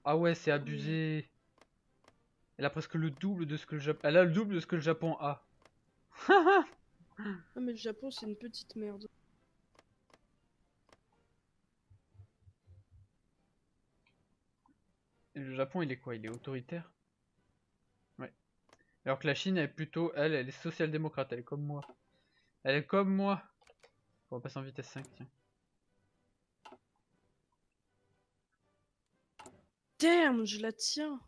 Ah ouais, c'est abusé. Elle a presque le double de ce que le Japon. Elle a le double de ce que le Japon a. Ah mais le Japon, c'est une petite merde. Et le Japon, il est quoi? Il est autoritaire? Ouais. Alors que la Chine, elle est plutôt. Elle est social-démocrate. Elle est comme moi. Elle est comme moi. On va passer en vitesse 5, tiens. Damn, je la tiens.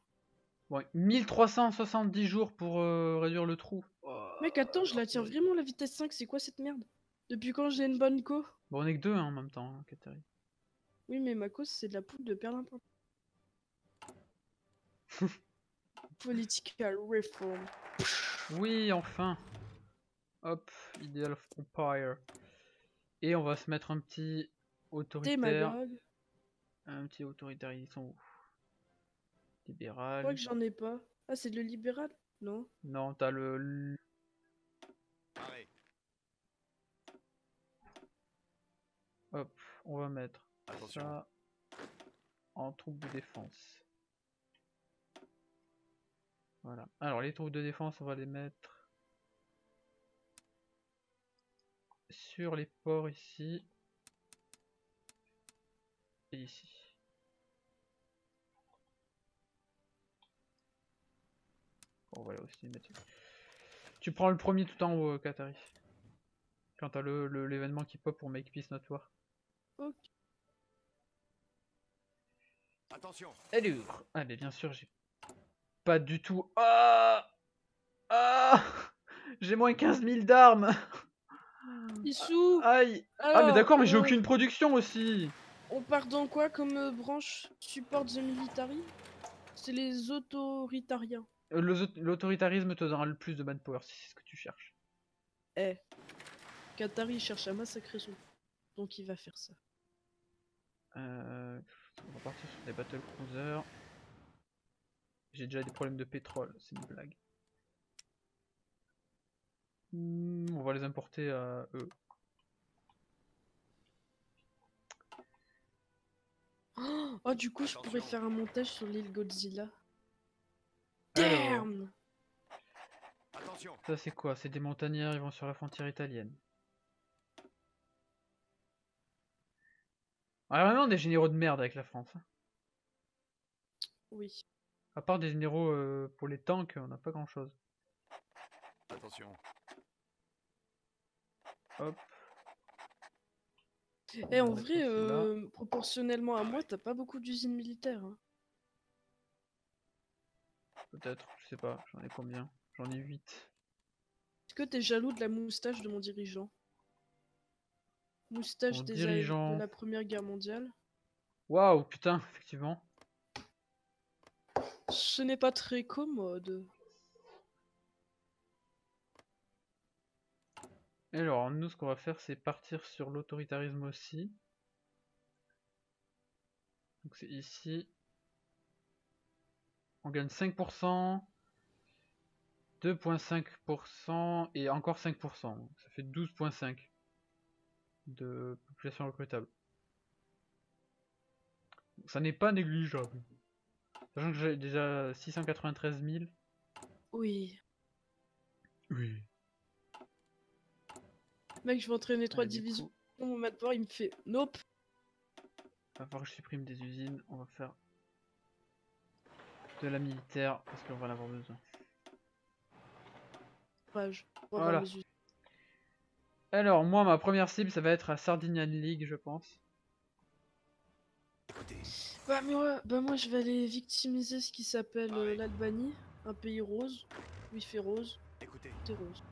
Bon, 1370 jours pour réduire le trou. Oh, Mec, attends, je la tiens vraiment la vitesse 5, c'est quoi cette merde? Depuis quand j'ai une bonne co? Bon, on est que deux hein, en même temps, hein, Katari. Oui, mais ma cause, c'est de la poudre de perlimpin. Political reform. Oui, enfin. Hop, Ideal of Empire. Et on va se mettre un petit autoritaire. Démagogue. Un petit autoritaire, ils sont où? Je Libéral. crois que j'en ai pas. Ah, c'est le libéral? Non. Non, t'as le. Arrêt. Hop, on va mettre Attention. ça en troupe de défense. Voilà. Alors les troupes de défense, on va les mettre sur les ports ici. Et ici. On va aussi les mettre. Tu prends le premier tout en haut, Katari. Quand t'as l'événement qui pop pour Make Peace Not War. Ok. Attention. Alors, ah mais bien sûr, j'ai pas du tout. Ah, ah, j'ai moins 15 000 d'armes. Issou. Aïe. Ah mais Alors, d'accord, mais j'ai aucune production aussi. on part dans quoi comme branche support the military? C'est les autoritariens. L'autoritarisme te donnera le plus de manpower si c'est ce que tu cherches. Eh, Qatari cherche à massacrer son. Donc il va faire ça. On va partir sur des battle cruisers. J'ai déjà des problèmes de pétrole, c'est une blague. On va les importer à eux. Oh, du coup, je pourrais faire un montage sur l'île Godzilla. Alors, Damn! Attention. ça c'est quoi? C'est des montagnards, ils vont sur la frontière italienne. On a vraiment des généraux de merde avec la France. Hein. Oui. À part des généraux pour les tanks, on n'a pas grand chose. Attention. Hop. Eh, en On va vrai, mettre là. proportionnellement à moi, t'as pas beaucoup d'usines militaires. Hein. Peut-être, je sais pas, j'en ai combien? J'en ai 8. Est-ce que t'es jaloux de la moustache de mon dirigeant? Moustache Mon de dirigeant. la Première Guerre mondiale. Waouh, putain, effectivement. Ce n'est pas très commode. Et alors, nous, ce qu'on va faire, c'est partir sur l'autoritarisme aussi. Donc c'est ici. On gagne 5%, 2,5% et encore 5%. Donc ça fait 12,5 de population recrutable. Donc ça n'est pas négligeable. Sachant que j'ai déjà 693 000. Oui. Oui. Mec, je vais entraîner 3 Du divisions. coup, Mon maître, il me fait nope. va falloir que je supprime des usines. On va faire de la militaire parce qu'on va en avoir besoin. Rage. On va voir Voilà. mes usines. Alors, moi, ma première cible, ça va être à Sardinian League, je pense. Écoutez. Bah moi, je vais aller victimiser ce qui s'appelle Arrête. l'Albanie. Un pays rose. Où il fait rose. Écoutez. C'est rose.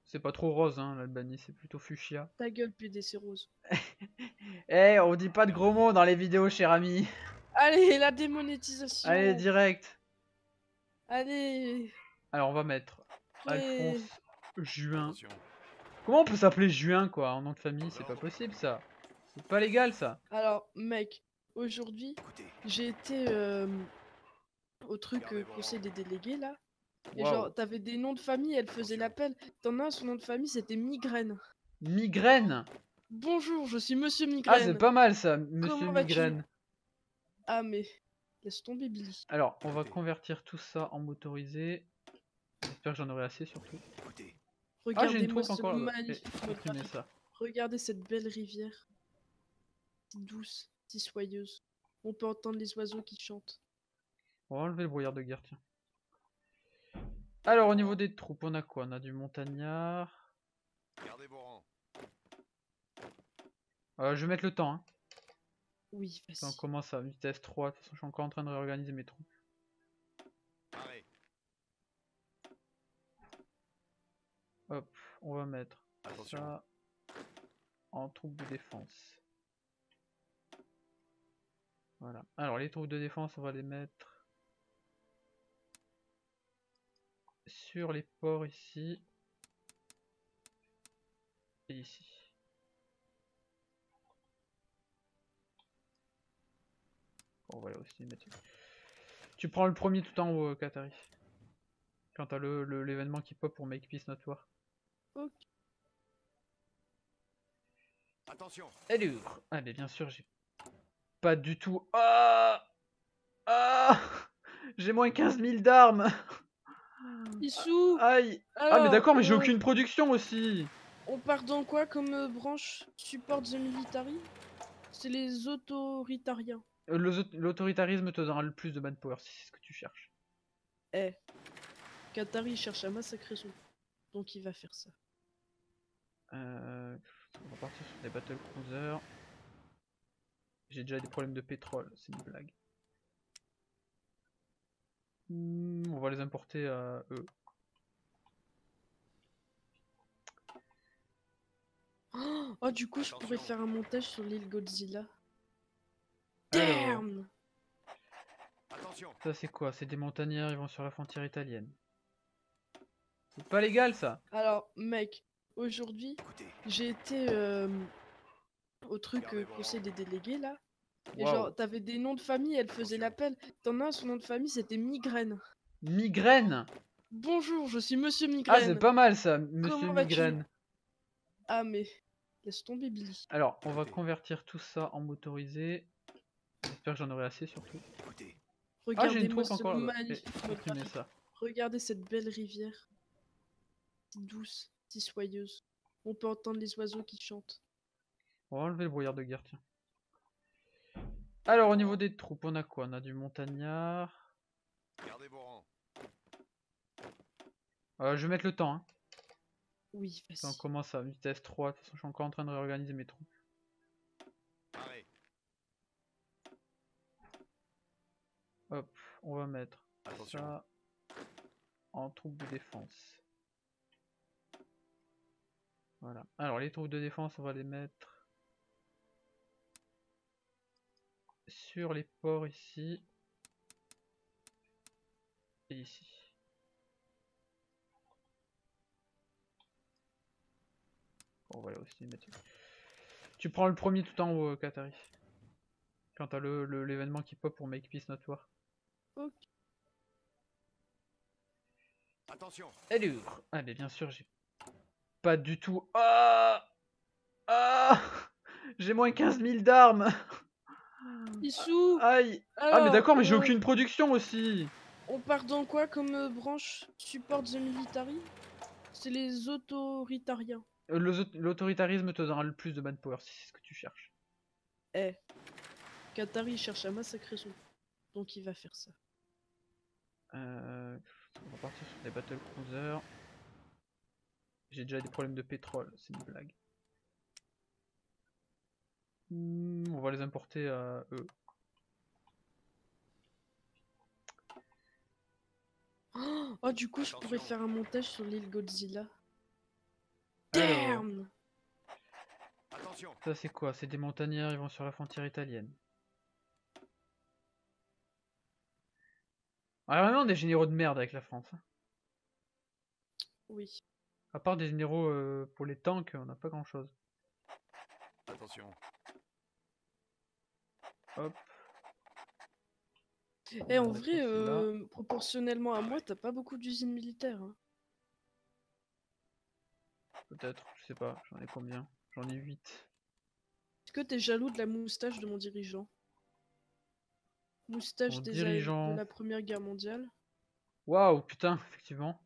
C'est pas trop rose, hein, l'Albanie, c'est plutôt fuchsia. Ta gueule, PD, c'est rose. Eh, on dit pas de gros mots dans les vidéos, cher ami. Allez, la démonétisation. Allez, direct. Allez. Alors, on va mettre Prêt. Alphonse Juin. Attention. Comment on peut s'appeler Juin, quoi, en nom de famille? C'est pas possible, ça. C'est pas légal, ça. Alors, mec, aujourd'hui, Écoutez. j'ai été au truc conseil des délégués, là. Et Waouh. genre, t'avais des noms de famille, elle faisait l'appel. T'en as un, son nom de famille, c'était Migraine. Migraine. Bonjour, je suis Monsieur Ah, Migraine. c'est pas mal, ça, monsieur Comment vas-tu? Migraine. Ah, mais laisse tomber, Billy. Alors, on va convertir tout ça en motorisé. J'espère que j'en aurai assez, surtout. Écoutez. Ah, j'ai une Regardez-moi troupe ce encore là-bas. magnifique mode Supprimez graphique. ça. Regardez cette belle rivière. Si douce, si soyeuse. On peut entendre les oiseaux qui chantent. On va enlever le brouillard de guerre, tiens. Alors, au niveau des troupes, on a quoi? On a du montagnard. Gardez vos rangs. Je vais mettre le temps, hein. Oui, On vas-y. commence à vitesse 3. De toute façon, je suis encore en train de réorganiser mes troupes. Arrêt. Hop, on va mettre Attention. ça en troupes de défense. Voilà. Alors, les troupes de défense, on va les mettre sur les ports ici. Et ici. On va aussi les mettre. Tu prends le premier tout en haut, Katari. Quand t'as l'événement qui pop pour Make Peace Not War. Ok. Attention. Alors, ah mais bien sûr, j'ai pas du tout... Ah, ah, j'ai moins 15 000 d'armes. Issou. Aïe. Ah mais Alors, d'accord, mais j'ai aucune production aussi. on part dans quoi comme branche support the military? C'est les autoritariens. L'autoritarisme te donnera le plus de manpower si c'est ce que tu cherches. Eh, Qatari cherche à massacrer son. Donc il va faire ça. On va partir sur les battle cruisers. J'ai déjà des problèmes de pétrole, c'est une blague. On va les importer à eux. Oh, du coup, je pourrais Attention. faire un montage sur l'île Godzilla. Alors, Damn! Attention. ça c'est quoi? C'est des montagnards, ils vont sur la frontière italienne. C'est pas légal ça. Alors, mec, aujourd'hui, Écoutez. j'ai été au truc Gardez vos conseil rangs. des délégués, là. Et Waouh. genre, t'avais des noms de famille, elle faisait Attention. l'appel. T'en as un, son nom de famille, c'était Migraine. Migraine. Bonjour, je suis Monsieur Ah, Migraine. c'est pas mal ça, monsieur Comment vas-tu? Migraine. Ah, mais laisse tomber, Billy. Alors, on va convertir tout ça en motorisé. J'espère que j'en aurai assez surtout. Écoutez. Ah, j'ai une Regardez-moi troupe ce encore là-bas. magnifique mode Supprimez graphique. ça. Regardez cette belle rivière. Si douce, si soyeuse. On peut entendre les oiseaux qui chantent. On va enlever le brouillard de guerre, tiens. Alors, au niveau des troupes, on a quoi? On a du montagnard. Gardez vos rangs. Je vais mettre le temps, hein. Oui, On vas-y. commence à vitesse 3. De toute façon, je suis encore en train de réorganiser mes troupes. Arrêt. Hop, on va mettre Attention. ça en troupes de défense. Voilà. Alors, les troupes de défense, on va les mettre sur les ports ici. Et ici. Bon, voilà aussi les mettre. Tu prends le premier tout en haut, Qatari. Quand t'as l'événement qui pop pour Make Peace Not War. Ok. Attention. Alors, ah mais bien sûr, j'ai pas du tout... Ah, ah, j'ai moins 15 000 d'armes. Issou, Aïe. Ah mais alors, d'accord, mais j'ai aucune production aussi. on part dans quoi comme branche support the military? C'est les autoritariens. L'autoritarisme te donnera le plus de manpower si c'est ce que tu cherches. Eh, Qatari cherche à massacrer son... Donc il va faire ça. On va partir sur des battle cruisers. J'ai déjà des problèmes de pétrole, c'est une blague. On va les importer à eux. Oh, du coup, je pourrais Attention. faire un montage sur l'île Godzilla. Alors, Damn! Attention. ça c'est quoi? C'est des montagnards, ils vont sur la frontière italienne. On a vraiment des généraux de merde avec la France. Hein. Oui. À part des généraux pour les tanks, on n'a pas grand chose. Attention. Hop. Eh, en On va vrai, mettre celui-là. proportionnellement à moi, t'as pas beaucoup d'usines militaires. Hein. Peut-être, je sais pas, j'en ai combien? J'en ai 8. Est-ce que t'es jaloux de la moustache de mon dirigeant? Moustache Mon de dirigeant. la Première Guerre mondiale. Waouh, putain, effectivement.